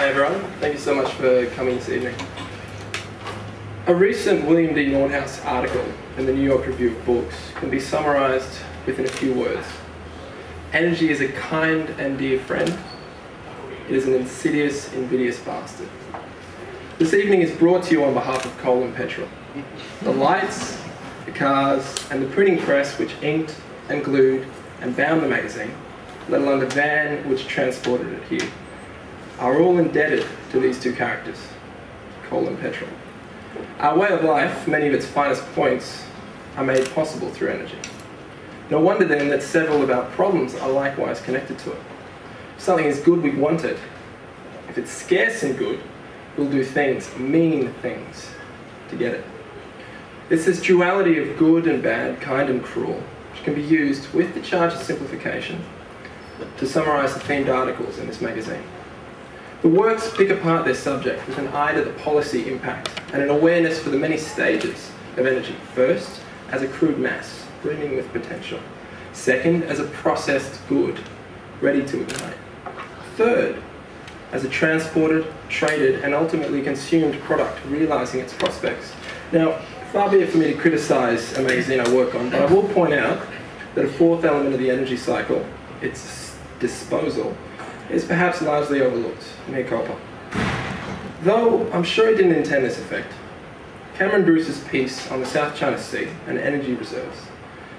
Hi everyone, thank you so much for coming this evening. A recent William D. Nordhaus article in the New York Review of Books can be summarized within a few words. Energy is a kind and dear friend. It is an insidious, invidious bastard. This evening is brought to you on behalf of coal and petrol. The lights, the cars, and the printing press which inked and glued and bound the magazine, let alone the van which transported it here, are all indebted to these two characters, coal and petrol. Our way of life, many of its finest points, are made possible through energy. No wonder then that several of our problems are likewise connected to it. If something is good, we want it. If it's scarce and good, we'll do things, mean things, to get it. It's this duality of good and bad, kind and cruel, which can be used, with the charge of simplification, to summarize the themed articles in this magazine. The works pick apart their subject with an eye to the policy impact and an awareness for the many stages of energy. First, as a crude mass, brimming with potential. Second, as a processed good, ready to ignite. Third, as a transported, traded, and ultimately consumed product, realizing its prospects. Now, far be it for me to criticize a magazine I work on, but I will point out that a fourth element of the energy cycle, its disposal, is perhaps largely overlooked, mea culpa. Though I'm sure he didn't intend this effect. Cameron Bruce's piece on the South China Sea and energy reserves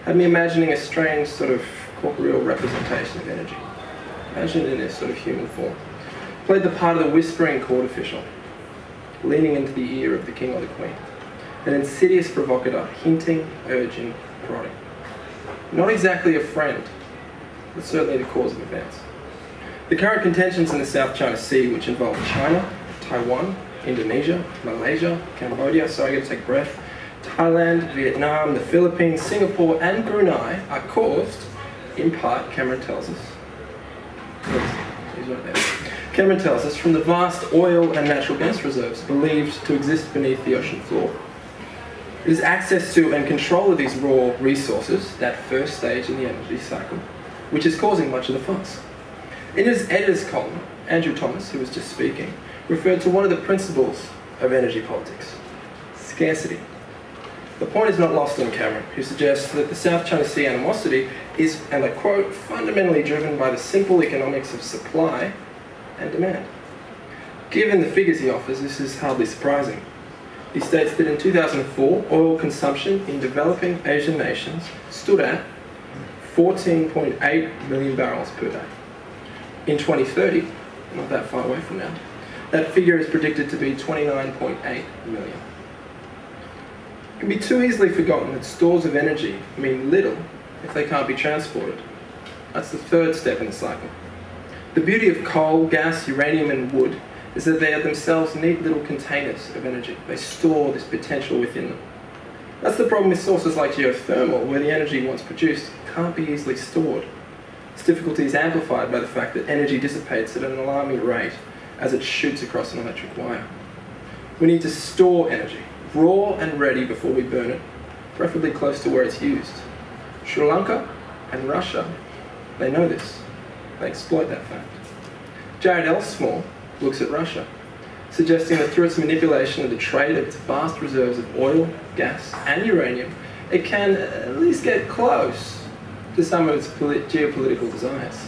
had me imagining a strange sort of corporeal representation of energy, imagined in this sort of human form. Played the part of the whispering court official, leaning into the ear of the king or the queen, an insidious provocateur, hinting, urging, prodding. Not exactly a friend, but certainly the cause of events. The current contentions in the South China Sea, which involve China, Taiwan, Indonesia, Malaysia, Cambodia, sorry, I gotta take a breath, Thailand, Vietnam, the Philippines, Singapore, and Brunei, are caused, in part, Cameron tells us, he's right there. Cameron tells us, from the vast oil and natural gas reserves believed to exist beneath the ocean floor. It is access to and control of these raw resources, that first stage in the energy cycle, which is causing much of the fuss. In his editor's column, Andrew Thomas, who was just speaking, referred to one of the principles of energy politics: scarcity. The point is not lost on Cameron, who suggests that the South China Sea animosity is, and I quote, fundamentally driven by the simple economics of supply and demand. Given the figures he offers, this is hardly surprising. He states that in 2004, oil consumption in developing Asian nations stood at 14.8 million barrels per day. In 2030, not that far away from now, that figure is predicted to be 29.8 million. It can be too easily forgotten that stores of energy mean little if they can't be transported. That's the third step in the cycle. The beauty of coal, gas, uranium, and wood is that they are themselves neat little containers of energy. They store this potential within them. That's the problem with sources like geothermal, where the energy once produced can't be easily stored. This difficulty is amplified by the fact that energy dissipates at an alarming rate as it shoots across an electric wire. We need to store energy, raw and ready before we burn it, preferably close to where it's used. Sri Lanka and Russia, they know this. They exploit that fact. Jared Elsmore looks at Russia, suggesting that through its manipulation of the trade of its vast reserves of oil, gas, and uranium, it can at least get close to some of its geopolitical desires.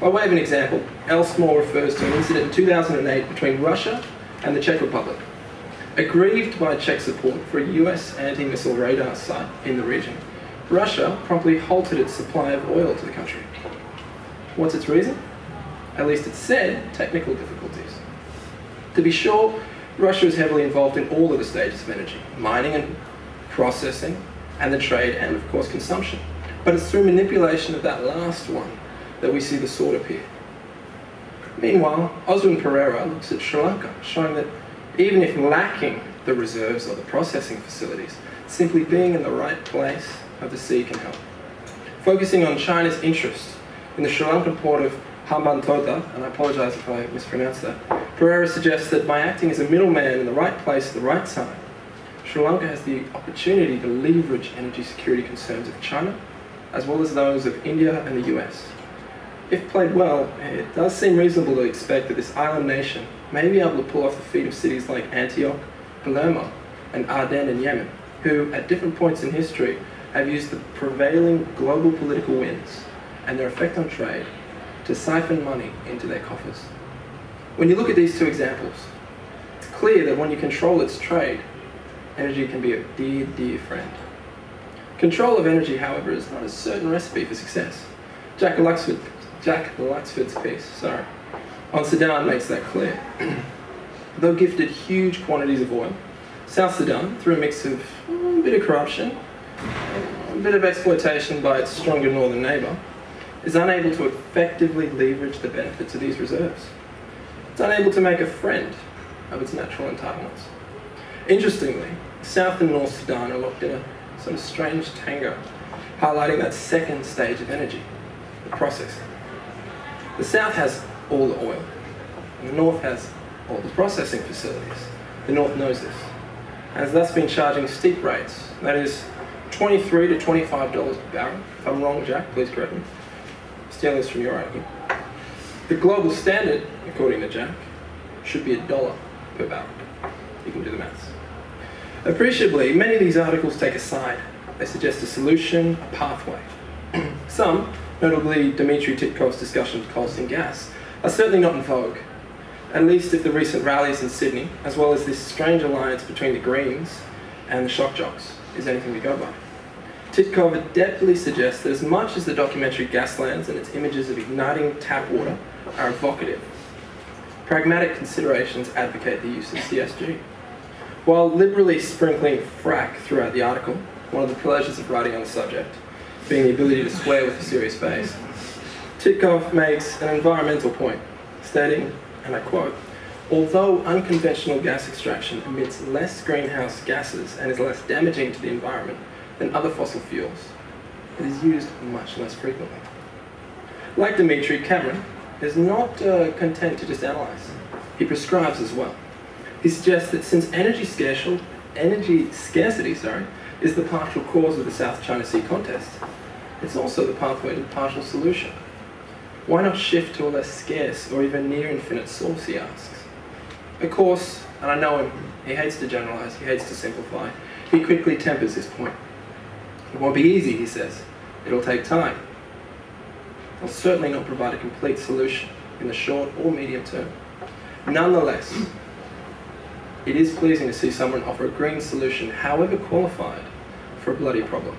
By way of an example, Elsmore refers to an incident in 2008 between Russia and the Czech Republic. Aggrieved by Czech support for a US anti-missile radar site in the region, Russia promptly halted its supply of oil to the country. What's its reason? At least it said technical difficulties. To be sure, Russia is heavily involved in all of the stages of energy, mining and processing, and the trade, and of course consumption. But it's through manipulation of that last one that we see the sword appear. Meanwhile, Oswin Pereira looks at Sri Lanka, showing that even if lacking the reserves or the processing facilities, simply being in the right place of the sea can help. Focusing on China's interest in the Sri Lankan port of Hambantota, and I apologise if I mispronounced that, Pereira suggests that by acting as a middleman in the right place at the right time, Sri Lanka has the opportunity to leverage energy security concerns of China, as well as those of India and the US. If played well, it does seem reasonable to expect that this island nation may be able to pull off the feat of cities like Antioch, Palermo, and Aden in Yemen, who, at different points in history, have used the prevailing global political winds and their effect on trade to siphon money into their coffers. When you look at these two examples, it's clear that when you control its trade, energy can be a dear, dear friend. Control of energy, however, is not a certain recipe for success. Jack Luxford's piece, on Sudan makes that clear. Though gifted huge quantities of oil, South Sudan, through a mix of a bit of corruption, a bit of exploitation by its stronger northern neighbour, is unable to effectively leverage the benefits of these reserves. It's unable to make a friend of its natural entitlements. Interestingly, South and North Sudan are locked in a sort of strange tango, highlighting that second stage of energy, the processing. The South has all the oil, and the North has all the processing facilities. The North knows this, and has thus been charging steep rates, that is, $23 to $25 per barrel. If I'm wrong, Jack, please correct me. I'm stealing this from your article. The global standard, according to Jack, should be $1 per barrel. You can do the maths. Appreciably, many of these articles take a side. They suggest a solution, a pathway. Some, notably Dmitry Titkov's discussion of coal seam gas, are certainly not in vogue, at least if the recent rallies in Sydney, as well as this strange alliance between the Greens and the shock jocks, is anything to go by. Titkov adeptly suggests that as much as the documentary Gaslands and its images of igniting tap water are evocative, pragmatic considerations advocate the use of CSG. While liberally sprinkling frack throughout the article, one of the pleasures of writing on the subject being the ability to swear with a serious face, Titkov makes an environmental point, stating, and I quote, "Although unconventional gas extraction emits less greenhouse gases and is less damaging to the environment than other fossil fuels, it is used much less frequently." Like Dmitry, Cameron is not content to just analyse. He prescribes as well. He suggests that since energy scarcity is the partial cause of the South China Sea contest, it's also the pathway to the partial solution. Why not shift to a less scarce or even near infinite source, he asks. Of course, and I know him, he hates to generalise, he hates to simplify. He quickly tempers his point. It won't be easy, he says. It'll take time. It'll certainly not provide a complete solution in the short or medium term. Nonetheless, it is pleasing to see someone offer a green solution, however qualified, for a bloody problem.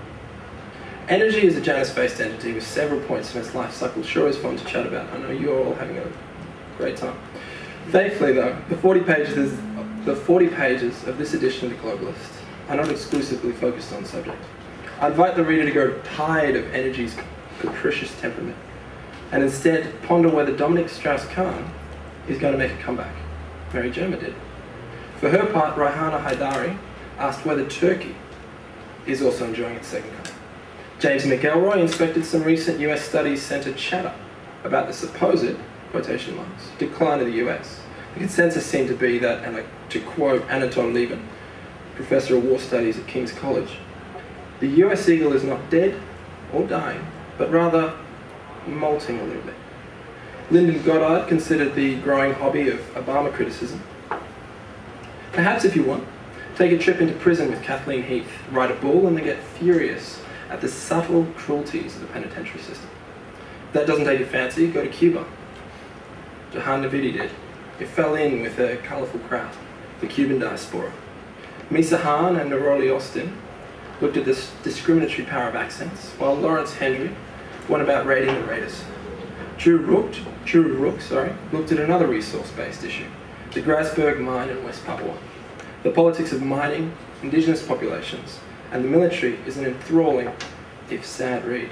Energy is a Janus-based entity with several points in its life cycle. Sure is fun to chat about. I know you're all having a great time. Thankfully, though, the 40 pages of this edition of The Globalist are not exclusively focused on the subject. I invite the reader to grow tired of energy's capricious temperament and instead ponder whether Dominic Strauss-Kahn is going to make a comeback. Mary Germer did. For her part, Raihana Haidari asked whether Turkey is also enjoying its second coming. James McElroy inspected some recent US studies-centered chatter about the supposed, quotation marks, decline of the US. The consensus seemed to be that, and to quote Anatol Lieven, Professor of War Studies at King's College, the US eagle is not dead or dying, but rather molting a little bit. Lyndon Goddard considered the growing hobby of Obama criticism. Perhaps if you want, take a trip into prison with Kathleen Heath, write a bull, and then get furious at the subtle cruelties of the penitentiary system. If that doesn't take your fancy, go to Cuba. Jahan Navidi did. It fell in with a colourful crowd, the Cuban diaspora. Misa Hahn and Neroli Austin looked at this discriminatory power of accents, while Lawrence Hendry went about raiding the raiders. Drew Rook looked at another resource-based issue, the Grasberg mine in West Papua. The politics of mining, indigenous populations, and the military is an enthralling, if sad, read.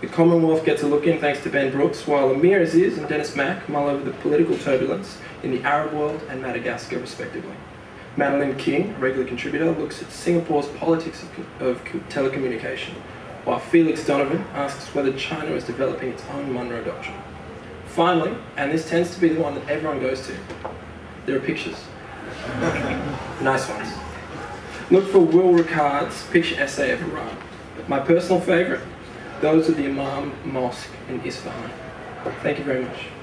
The Commonwealth gets a look in thanks to Ben Brooks, while Amir Aziz and Dennis Mack mull over the political turbulence in the Arab world and Madagascar, respectively. Madeline King, a regular contributor, looks at Singapore's politics of telecommunication, while Felix Donovan asks whether China is developing its own Monroe Doctrine. Finally, and this tends to be the one that everyone goes to, there are pictures. Nice ones. Look for Will Ricard's picture essay of Iran. My personal favourite, those of the Imam Mosque in Isfahan. Thank you very much.